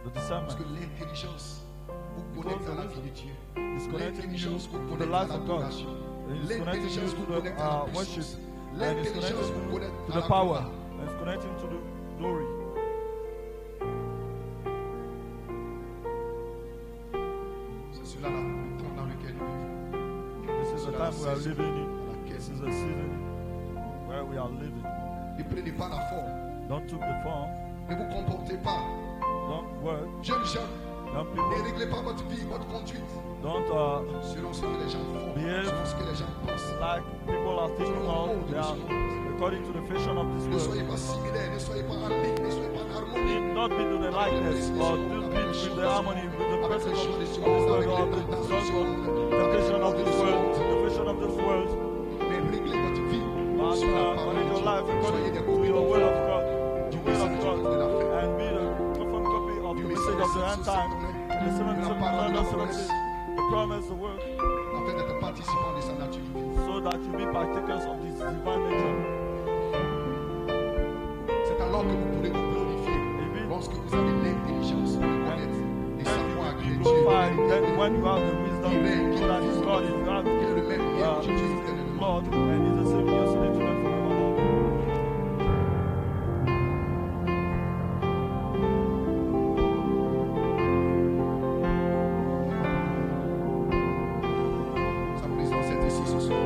the Parce discernment. que l'intelligence vous connecte à la vie de Dieu. It's connecting you L'intelligence vous to the connecte à life of God. l'adoration. It's connecting you L'intelligence vous to connecte à la the worship. puissance. And it's L'intelligence connecting vous you connecte to à the la power. gloire. And it's connecting to the glory. C'est cela le temps dans lequel nous vivons. This is the time we are living in. À laquelle This is a season where we are living. ne prenez pas la forme. Don't take the form. Ne vous comportez pas. Don't work. Jeunes gens, Young ne people, réglez pas votre vie, votre conduite don't selon ce que les gens font, Behave selon ce que les gens pensent. like people are thinking of. They are according to the fashion of this Ne world. soyez pas similaires, ne soyez pas en ligne, ne soyez pas en harmonie. Need not be to the likeness or do be with the harmony with the presence of this world or the fashion of this world, the fashion of this world. Mais réglez votre vie But sur la parole manage your de life Dieu. Soyez according des to copies your will of conformes God, du the will of message God, de la fin. and be the confirmed copy of the message of the end time, the 77, the promise, the word, Afin d'être participant de sa nature divine. so that you be partakers of this divine nature. C'est alors que vous pourrez vous glorifier. Lorsque vous avez l'intelligence de connaître et savoir qui est Dieu. Glorified, then when you have the wisdom, so that is God, if you have Qui est le même hier, aujourd'hui, éternellement. Lord, and He's the same yesterday, today, and forevermore. Sa présence est ici ce soir.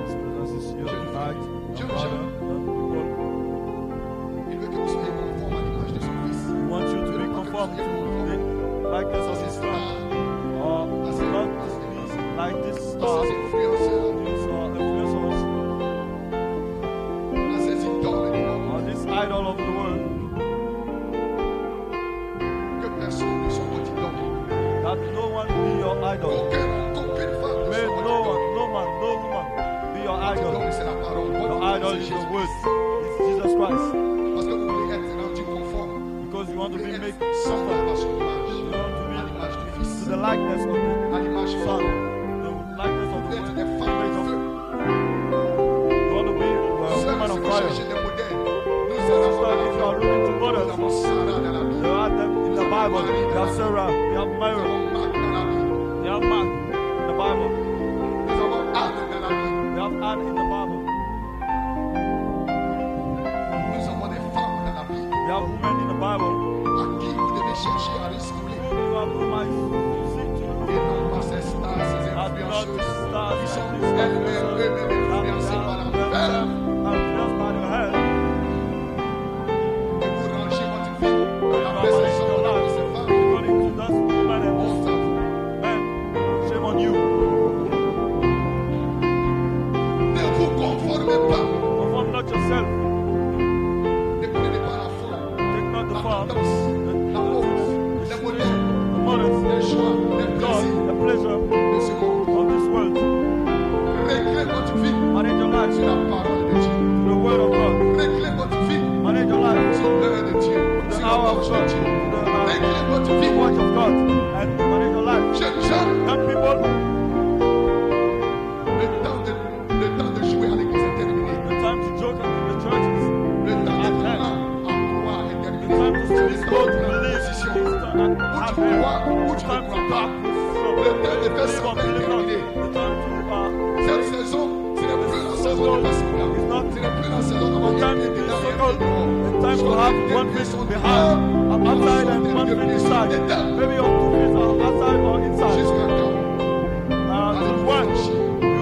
His presence is here tonight. Je Your vous Father, aime. the people Il veut que vous soyez conformes à l'image de son Fils. want you to be conformed to the likeness of His Son, or not to be like this À star, ses influenceurs, these influencers, à ses idoles du monde. or this idol of the world, Que personne ne soit votre idole. that no one be your idol. Qu'aucune femme ne May soit no votre idole. one, no man, no woman be your Votre idol. idole, c'est la parole. Your Votre idol idole, is c'est your word. Jésus-Christ. It's Jesus Christ. Parce que vous voulez être rendu conforme. Because you want to Vous be voulez made être semblable à conform. son image. You want to À be l'image du to Fils. the likeness of the À l'image du Son, Fils. the likeness of Vous the êtes word, des the femmes image de of. feu. You want to be a Ceux woman of qui fire. cherchent des modèles. Nous Sister, allons if you are looking to Nous models, avons Sarah dans la Bible. there are them in the Bible. You have Sarah, you have Nous Myra, avons Marc dans la Bible. you have Mark in the Bible, Nous avons Anne dans la Bible. you have Anne in the Bible, Nous avons des femmes dans la Bible you have women in the Bible. à qui vous devez chercher à ressembler. You have women you see to Et non pas ces stars, ces not influenceuses stars qui sont like this, elles-mêmes influencées par la are influenced by the head. Et vous rangez votre vie après ces hommes, après ces femmes. According to those women and Honte à vous. men, shame on you. Ne vous conformez pas. Conform not yourself. Ne prenez pas la forme, Take not the la form, tendance, la pose, les modèles, the models, les choix, les God, plaisirs the pleasure de ce monde. of this world. Réglez votre vie Manage your life sur to la parole de Dieu. the word of God. heart and manage your life. Young people, le temps de jouer à l'église est terminé. the time to joke in the churches. Le temps d'être là en croix est terminé. The time to C'est speak le God, to temps de believe, position. to stand Où and tu have crois, où tu time ne to crois pas. talk, Le temps de faire believe or semblant est believe not. terminé. The time to Cette saison, ce n'est plus la saison de faire semblant. Ce n'est plus la saison d'avoir the rien time fait to be dedans, rien circled, fait dehors. the time to have one foot behind, outside and one foot inside. Maybe your 2 feet are outside or inside. Jusqu'à quand? To one,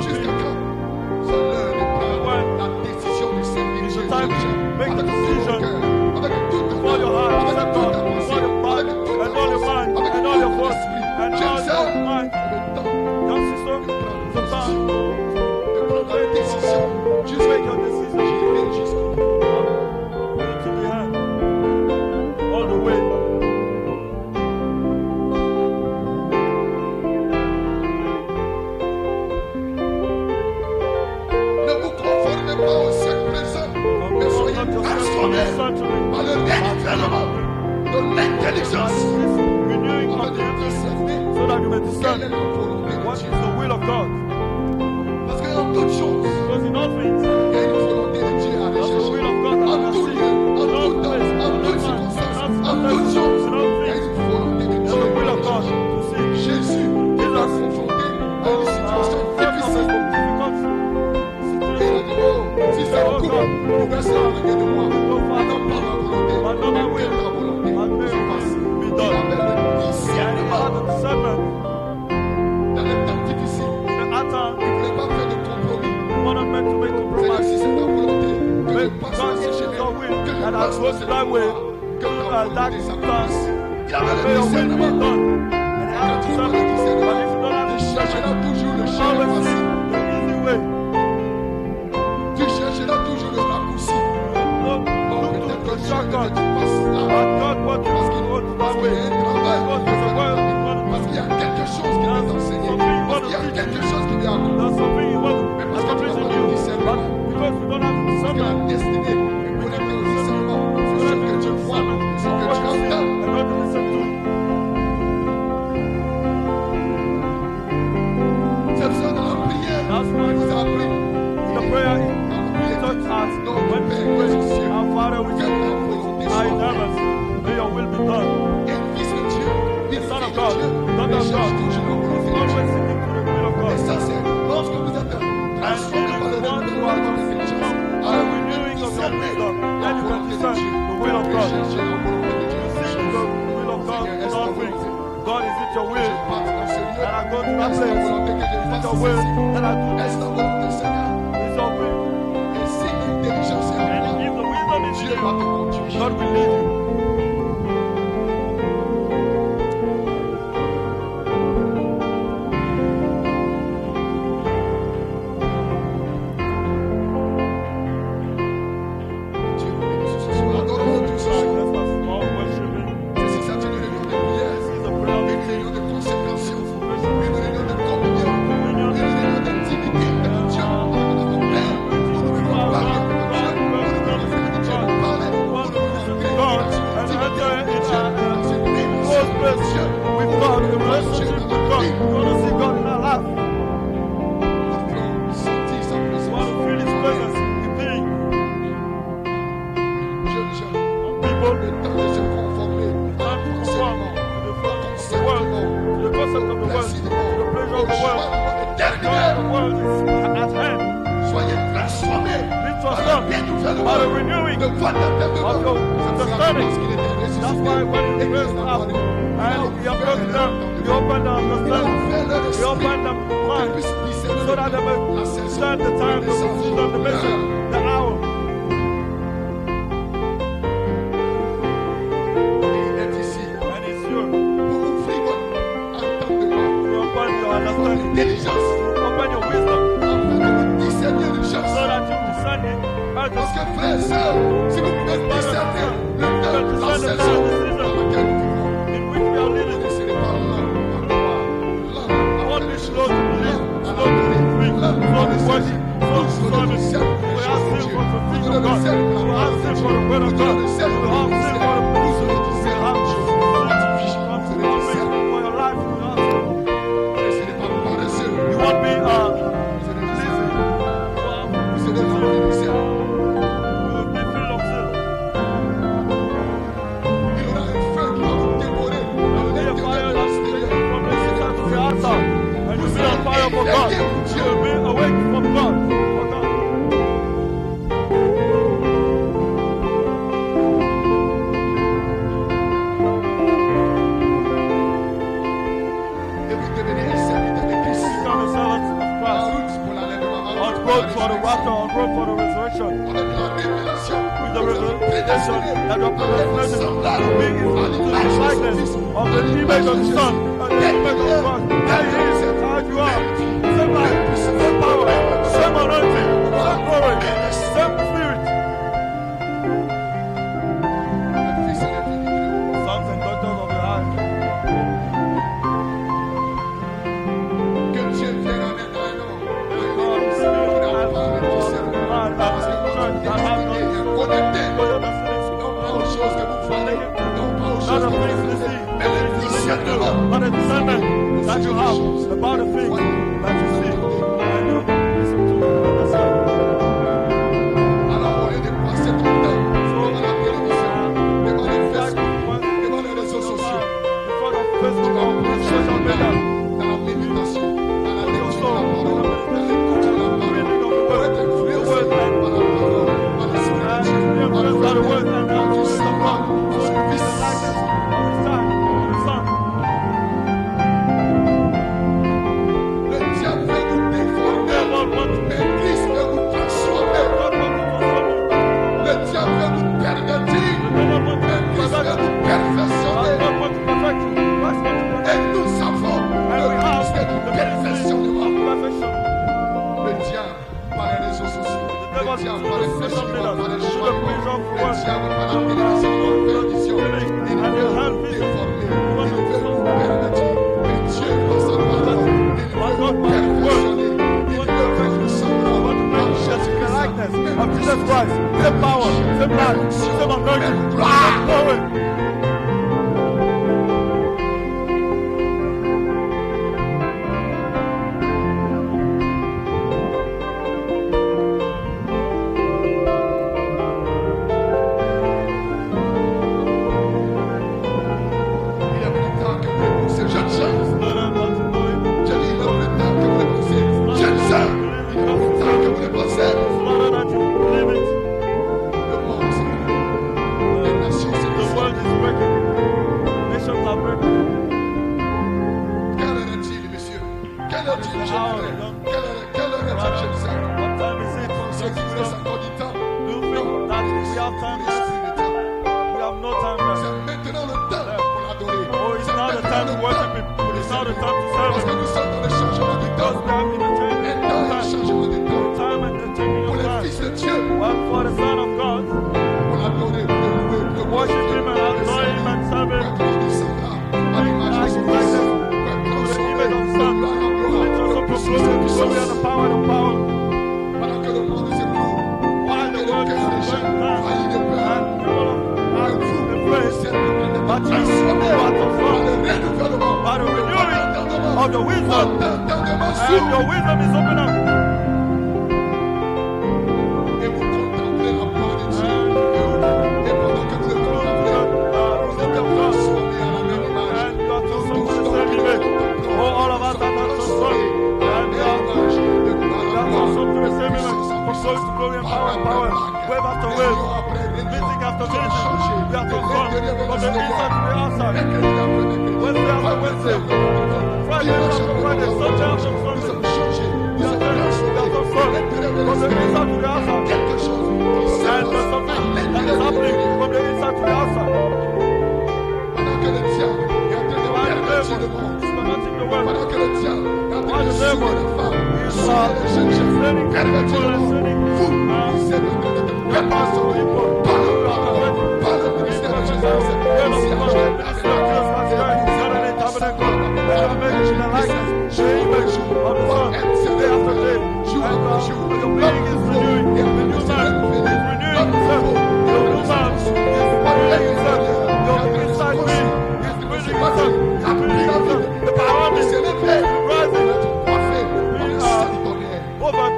Jusqu'à quand? C'est l'heure de prendre la décision de servir it's Dieu. the time to make the Avec tout ton decision cœur, avec tout ton for your heart, avec set toute up, ta for pensée, your body, avec toute and ta all your pensée, mind, avec and tout all your ton thoughts, esprit. and Je all sais, your mind. le temps Young sister, de prendre the time de prendre la décision. to make your decision. J'irai jusqu'au bout. Put it to the end, all the way. Ne vous conformez pas au siècle présent, mais soyez transformés par le renouvellement de l'intelligence Renewing afin of de the discerner so that you may quelle discern est la volonté what de is Dieu. the will of God. Parce que dans toutes choses, Because in all things, il y a une volonté de Dieu à there's the rechercher. will of God that En we tout see. lieu, en In all tout temps, places, en in toutes all times, circonstances, in en all toutes places, choses, in all il y a things, une volonté de there's Dieu. the will of God to see. Jésus est confronté à une situation difficile. Et il a dit, oh, si ça me coupe, vous restez en regard de moi. Non pas ma volonté, mais que ta volonté se fasse. Il avait le discernement dans les temps difficiles. Il ne voulait pas faire de compromis. C'est-à-dire, si c'est ta volonté, que je passe par ce chemin, que je passe par cette voie, que ta volonté s'accomplisse. Il avait le discernement. Quand tu as le discernement, tu chercheras toujours le chemin facile. Tu chercheras toujours le raccourci. Oh, peut-être que Dieu veut que tu passes là. Parce qu'il y a un travail. Parce qu'il y a quelque chose qui veut t'enseigner. Parce qu'il y a quelque chose qui vient accomplir. Mais parce que tu n'as pas le discernement. Parce que la destinée est connectée au discernement. C'est ce que tu vois, c'est ce que tu entends. C'est ça dans la prière. Il vous a appris. The prayer Dans la prière, touch us notre when Père we qui es aux pray. cieux, Our Father, which que ta art volonté in soit faite. heaven, may your will be done. Un fils de Dieu, une Son fille of de God, Dieu, son of cherche God, toujours la volonté de always Dieu. seeking to the will of Et God. ça, c'est lorsque vous êtes transformé par le renouvellement de votre intelligence. Alors, vous Renewing of your discernez wisdom, la then you can volonté de discern Dieu. the will of Et God. cherchez la volonté de Dieu. Seek the will of God in all things. God, is it your Je will? parte dans ce lieu. And I go to that Est-ce la place. volonté que je Is it fasse your will? ceci? Then I do Est-ce this. la volonté, Seigneur? Is your will. Et si l'intelligence est en And moi, if the wisdom is Dieu in va te you, conduire. God will lead you. Dieu nous bénisse ce soir. Adorons Dieu ce soir. Let us all worship Him. C'est une réunion de prière. This is a prayer Une meeting. réunion de consécration, une réunion de communion, une réunion d'intimité avec Dieu, avec notre Père, où nous voulons parler avec Dieu, où nous voulons faire de Dieu nous parler, où nous voulons entrer dans une intimité avec Dieu, dans une relation avec Dieu, With God, the relationship with God. You want to see God in our life. nous voulons sentir sa You présence. want to feel His presence within. Jeunes gens, People, le temps de se conformer à time to conform to the world, to the concept of the world, to the pleasure of the world. The joy of the world is at hand. Soyez transformés Be par la transformed renouvellement by the renewing de votre entendement. of your understanding. Lorsqu'il était That's ressuscité, why when et He qu'il raised a up parlé, and He unplugged them, He opened the il a understanding, ouvert leur He esprit opened the pour qu'ils mind puissent discerner so that they may la saison, understand the time, le the message, season, the message, the hour. Et il est ici And it's you. pour ouvrir votre entendement, You open your votre understanding, intelligence, you open your wisdom afin de vous discerner les choses. so that you discern it. Parce que frères et sœurs, si vous pouvez discerner le temps, la saison dans laquelle nous vivons, in which we are vous living. ne serez pas lent à croire, lent à What faire we les slow choses, to believe, lent à slow to adorer, free, lent slow à to le worship, servir. slow Vous to donnez le service. sel pour les We choses are de saved Dieu. for the Vous things donnez of le God. sel pour We la are parole de saved Dieu. for the word Vous of donnez God. le sel We pour are le saved sel. for the Vous priesthood. donnez du We sel. have Vous to donnez du sel. be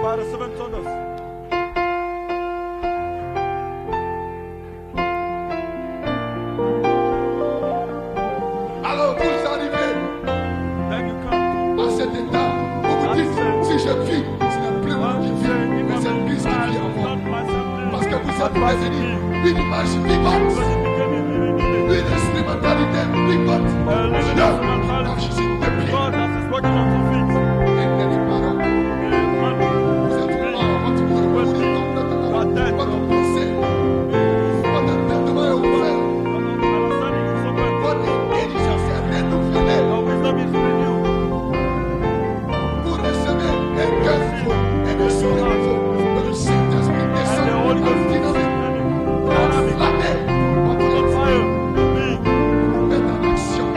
By the seven thunders. vie en moi. Parce que vous êtes devenu une image vivante, une instrumentalité vivante. Dieu agit depuis. Et n'est pas là. Vous êtes mort, votre corps est mourir complètement. Votre pensée, votre entendement est ouvert. Votre intelligence est renouvelée. Vous recevez un cœur nouveau, un esprit nouveau. Le Saint-Esprit descend en dynamique. Enflammé votre feu. Vous mettez en action.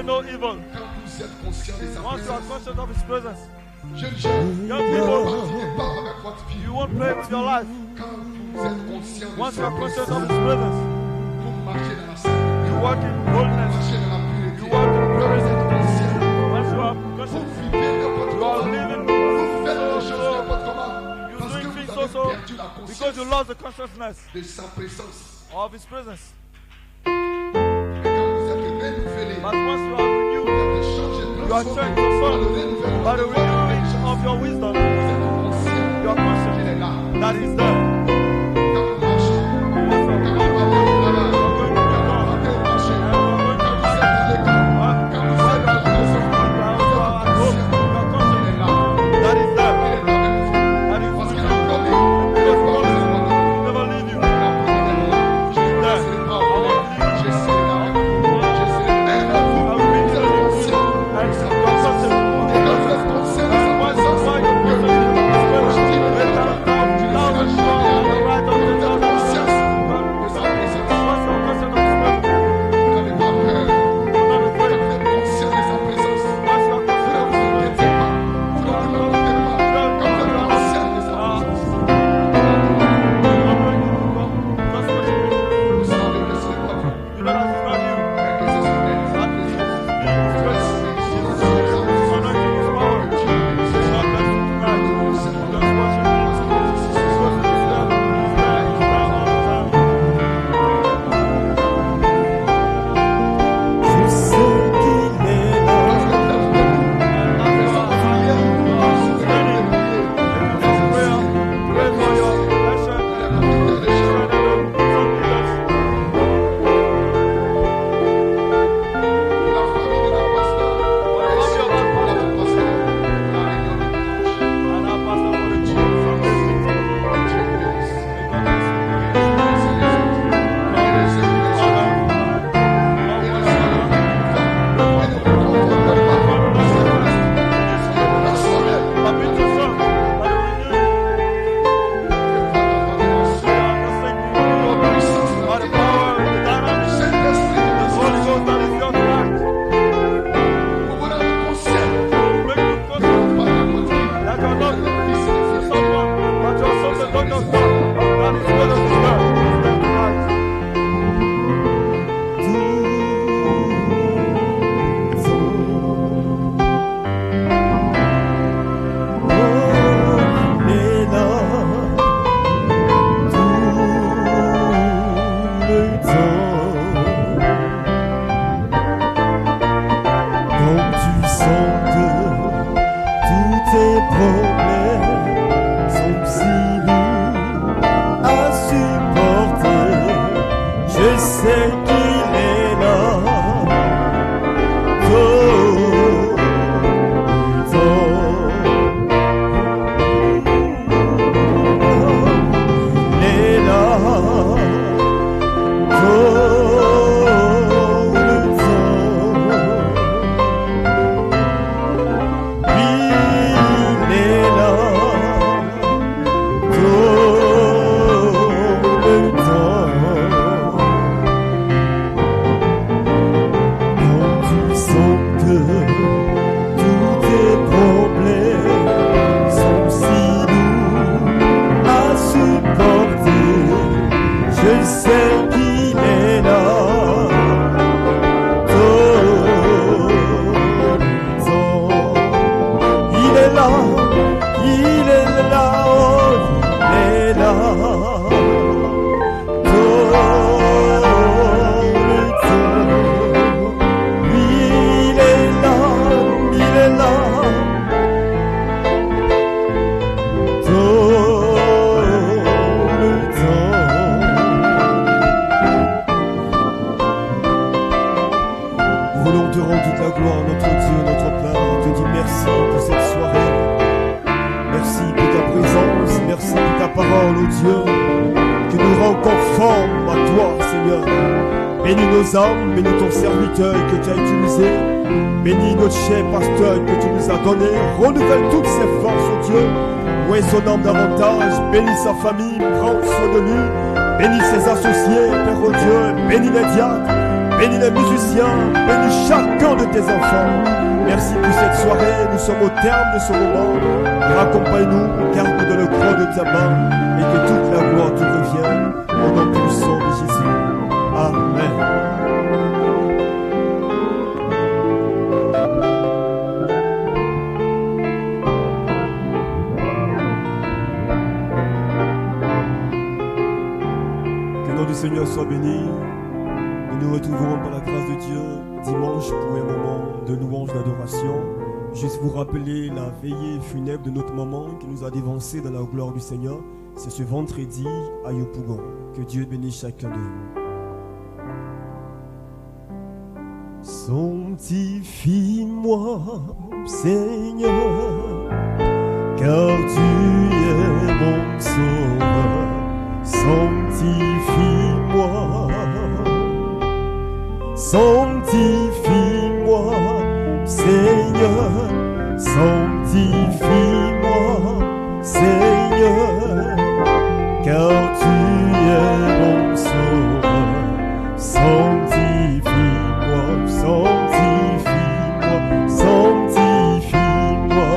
tolerate no evil. Quand vous êtes conscient de sa Once you are présence, conscious of His presence, jeunes gens, young people, partez pas avec votre vie. you won't play with your life. Quand vous êtes conscient de Once you sa are conscious présence, of His presence, vous marchez dans la sainteté, you walk in vous boldness. marchez dans la pureté, You walk in vous purity. êtes conscient, Once you are vous conscious, vivez n'importe you are comment, living vous faites les choses n'importe comment, you parce que doing vous things avez also perdu la because conscience you lost the consciousness de sa présence. of His presence. Et quand vous êtes renouvelé, But once you are vous renewed, êtes changé, you are transformé changed your par le soul renouvellement by the de votre renewing intelligence. of your wisdom. Vous êtes conscient You are conscious qu'il est là. that He's there. Quand vous marchez, Once you are quand vous allez au travail, going to your quand God, vous partez au marché, and you are going quand to vous êtes à l'école, quand vous êtes à la maison, vous êtes conscient qu'il est là, that is there. qu'il est là avec vous. That is Parce with qu'il you. a promis, il ne va pas vous abandonner. Never leave you. Il a promis d'être là. Je ne vous laisserai pas oublier. Je serai là avec vous. Je serai même avec vous. Vous êtes conscient de sa présence. Et quand vous êtes conscient de sa présence, que vous projetez le temps, tu ne seras jamais avec vous. Vous êtes conscience de sa présence. Vous n'avez pas peur. Quand vous êtes conscient de sa présence, vous ne vous inquiétez pas. Vous ne vous inquiétez pas. Quand vous êtes conscient de sa présence, vous savez que ce n'est pas vous. Mais que c'est son aide. Je sais qu'il est là. Je sais qu'il est là. Il est là. Je sais qu'il est là. Il est là, il est là, oh, il est là. Oui, il est là, il est là. Nous voulons te rendre toute la gloire, notre Dieu, notre Père. On te dit merci pour cette soirée. Merci pour ta présence, merci pour ta parole, oh Dieu, que nous rend conformes à toi, Seigneur. Bénis nos âmes, bénis ton serviteur que tu as utilisé. Bénis notre cher pasteur que tu nous as donné. Renouvelle toutes ses forces, oh Dieu. Ouais son âme davantage. Bénis sa famille, prends soin de lui. Bénis ses associés, Père, oh Dieu. Bénis les diacres. Bénis les musiciens, bénis chacun de tes enfants. Merci pour cette soirée, nous sommes au terme de ce moment. Raccompagne-nous, garde-nous dans le creux de ta main et que toute la gloire te revienne au nom puissant de Jésus. Amen. Que le nom du Seigneur soit béni. Nous nous retrouverons par la grâce de Dieu dimanche pour un moment de louange d'adoration. Juste vous rappeler la veillée funèbre de notre maman qui nous a dévancés dans la gloire du Seigneur. C'est ce vendredi à Yopougon. Que Dieu bénisse chacun de vous. Sanctifie-moi, Seigneur, car tu es mon sauveur. Sanctifie-moi, sanctifie-moi, Seigneur, sanctifie-moi, Seigneur, car tu es mon sauveur. Sanctifie-moi, sanctifie-moi, sanctifie-moi.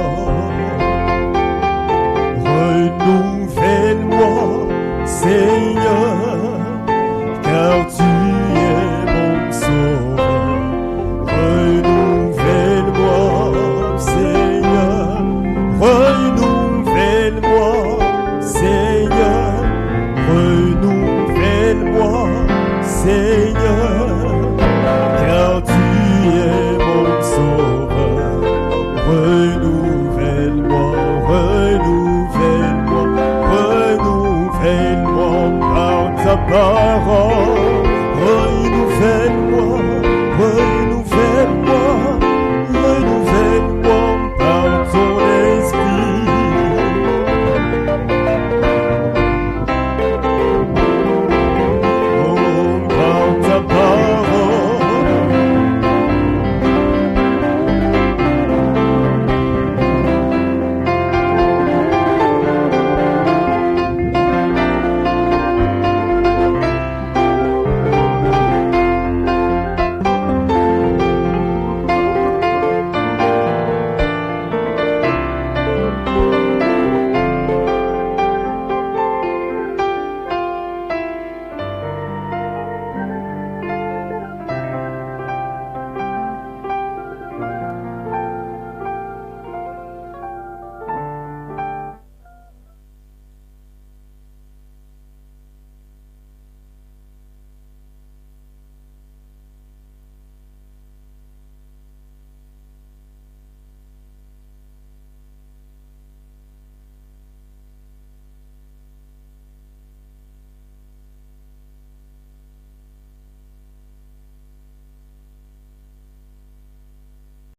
Renouvelle-moi, Seigneur, car tu es mon sauveur. Renouvelle-moi, Seigneur, renouvelle-moi, Seigneur, renouvelle-moi, Seigneur.